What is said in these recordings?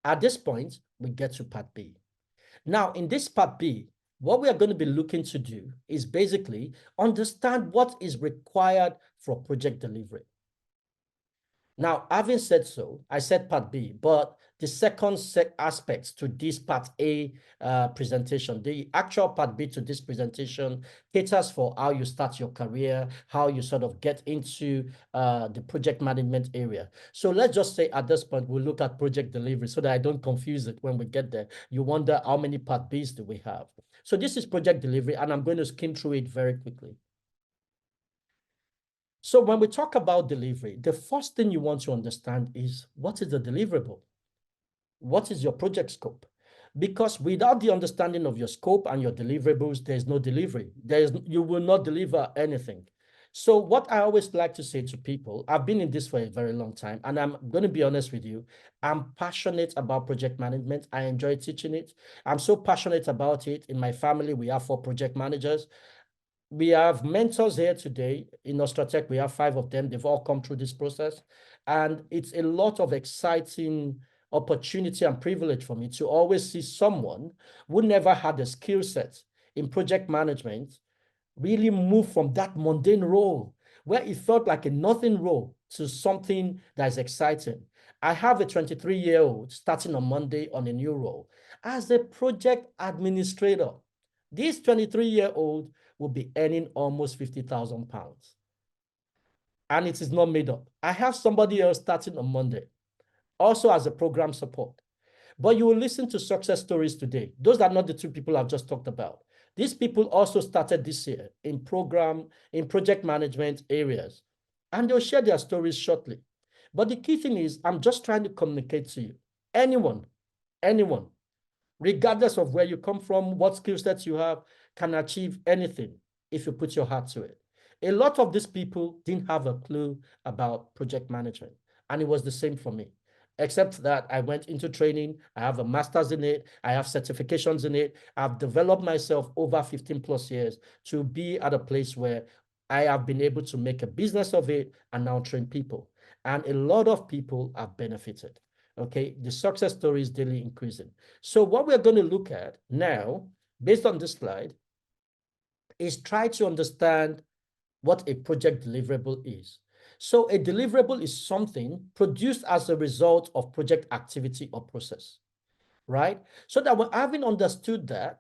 At this point, we get to part B. Now, in this part B, what we are going to be looking to do is basically understand what is required for project delivery. Now, having said so, I said part B, but the second aspect to this part A presentation, the actual part B to this presentation caters for how you start your career, how you sort of get into the project management area. So let's just say at this point, we'll look at project delivery so that I don't confuse it when we get there. You wonder how many part Bs do we have? So this is project delivery, and I'm going to skim through it very quickly. So when we talk about delivery, the first thing you want to understand is what is the deliverable? What is your project scope? Because without the understanding of your scope and your deliverables, there's no delivery. You will not deliver anything. So what I always like to say to people, I've been in this for a very long time, and I'm going to be honest with you, I'm passionate about project management. I enjoy teaching it. I'm so passionate about it. In my family, we have 4 project managers. We have mentors here today in Ostratec. We have 5 of them. They've all come through this process. And it's a lot of exciting opportunity and privilege for me to always see someone who never had a skill set in project management really move from that mundane role where it felt like a nothing role to something that is exciting. I have a 23-year-old starting on Monday on a new role as a project administrator. This 23-year-old will be earning almost 50,000 pounds. And it is not made up. I have somebody else starting on Monday, also as a program support. But you will listen to success stories today. Those are not the 2 people I've just talked about. These people also started this year in project management areas, and they'll share their stories shortly. But the key thing is, I'm just trying to communicate to you. Anyone, regardless of where you come from, what skill sets you have, can achieve anything if you put your heart to it. A lot of these people didn't have a clue about project management, and it was the same for me, except that I went into training. I have a master's in it. I have certifications in it. I've developed myself over 15 plus years to be at a place where I have been able to make a business of it and now train people. And a lot of people have benefited. Okay, the success story is daily increasing. So what we're going to look at now, based on this slide, is try to understand what a project deliverable is. So a deliverable is something produced as a result of project activity or process, right? So that when having understood that,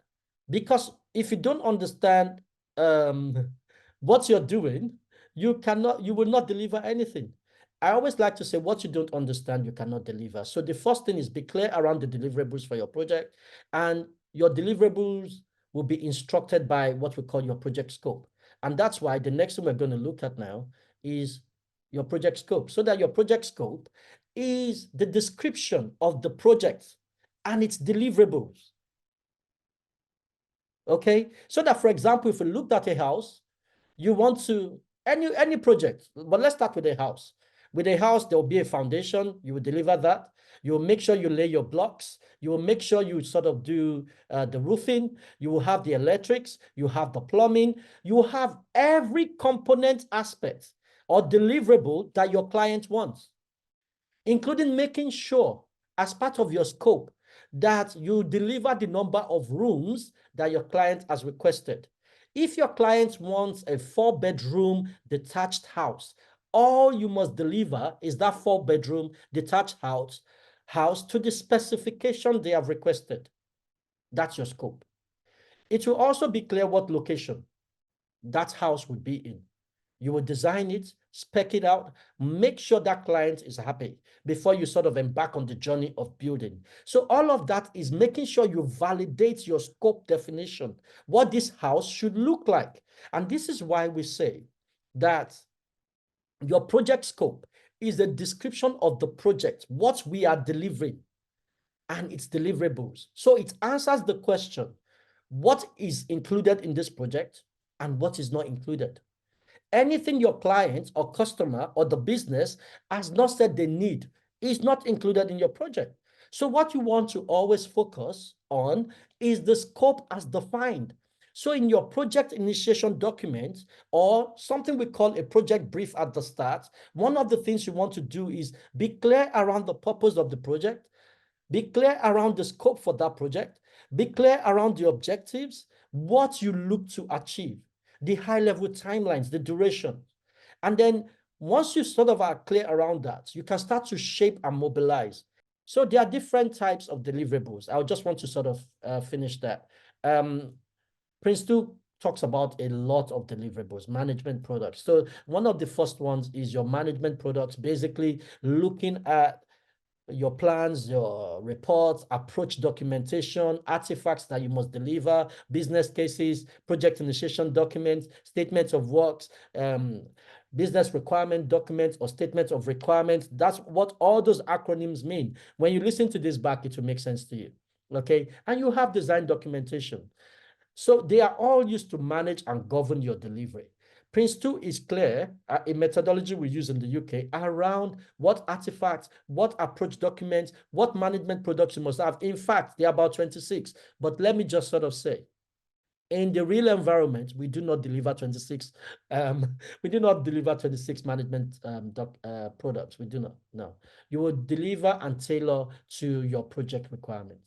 because if you don't understand what you're doing, you will not deliver anything. I always like to say, what you don't understand, you cannot deliver. So the first thing is be clear around the deliverables for your project, and your deliverables will be instructed by what we call your project scope. And that's why the next thing we're going to look at now is your project scope, so that your project scope is the description of the project and its deliverables. Okay, so that, for example, if you looked at a house, you want to, any project, but let's start with a house. With a house, there will be a foundation. You will deliver that. You will make sure you lay your blocks. You will make sure you sort of do the roofing. You will have the electrics. You have the plumbing. You will have every component aspect or deliverable that your client wants, including making sure, as part of your scope, that you deliver the number of rooms that your client has requested. If your client wants a 4-bedroom detached house, all you must deliver is that 4-bedroom detached house to the specification they have requested. That's your scope. It will also be clear what location that house would be in. You will design it, spec it out, make sure that client is happy before you sort of embark on the journey of building. So all of that is making sure you validate your scope definition, what this house should look like. And this is why we say that your project scope is a description of the project, what we are delivering, and its deliverables. So it answers the question, what is included in this project and what is not included. Anything your client or customer or the business has not said they need is not included in your project. So what you want to always focus on is the scope as defined. So in your project initiation document, or something we call a project brief at the start, one of the things you want to do is be clear around the purpose of the project, Be clear around the scope for that project. Be clear around the objectives, what you look to achieve, the high-level timelines, the duration. And then once you sort of are clear around that, you can start to shape and mobilize. So there are different types of deliverables. I just want to sort of finish that. Prince 2 talks about a lot of deliverables, management products. So one of the first ones is your management products, basically looking at your plans, your reports, approach documentation, artifacts that you must deliver, business cases, project initiation documents, statements of works, business requirement documents or statements of requirements. That's what all those acronyms mean. When you listen to this back, it will make sense to you. Okay. And you have design documentation. So they are all used to manage and govern your delivery. Prince 2 is clear, a methodology we use in the UK, around what artifacts, what approach documents, what management products you must have. In fact, there are about 26. But let me just sort of say, in the real environment, we do not deliver 26. We do not deliver 26 management products. We do not. No, you will deliver and tailor to your project requirements.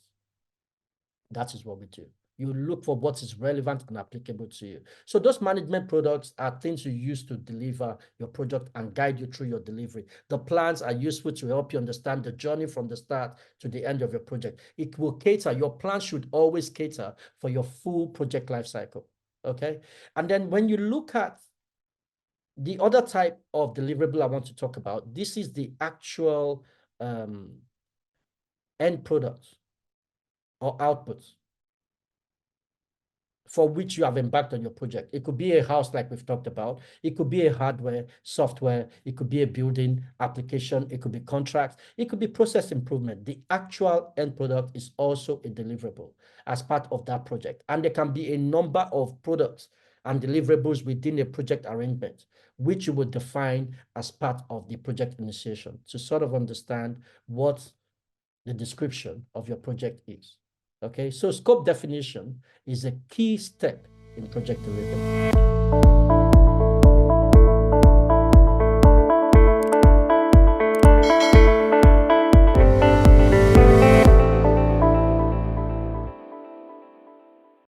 That is what we do. You look for what is relevant and applicable to you. So those management products are things you use to deliver your product and guide you through your delivery. The plans are useful to help you understand the journey from the start to the end of your project. It will cater, your plan should always cater for your full project life cycle. Okay. And then when you look at the other type of deliverable I want to talk about, this is the actual end product or output for which you have embarked on your project. It could be a house like we've talked about. It could be a hardware, software. It could be a building application. It could be contracts. It could be process improvement. The actual end product is also a deliverable as part of that project. And there can be a number of products and deliverables within a project arrangement, which you would define as part of the project initiation to sort of understand what the description of your project is. Okay, so scope definition is a key step in project delivery.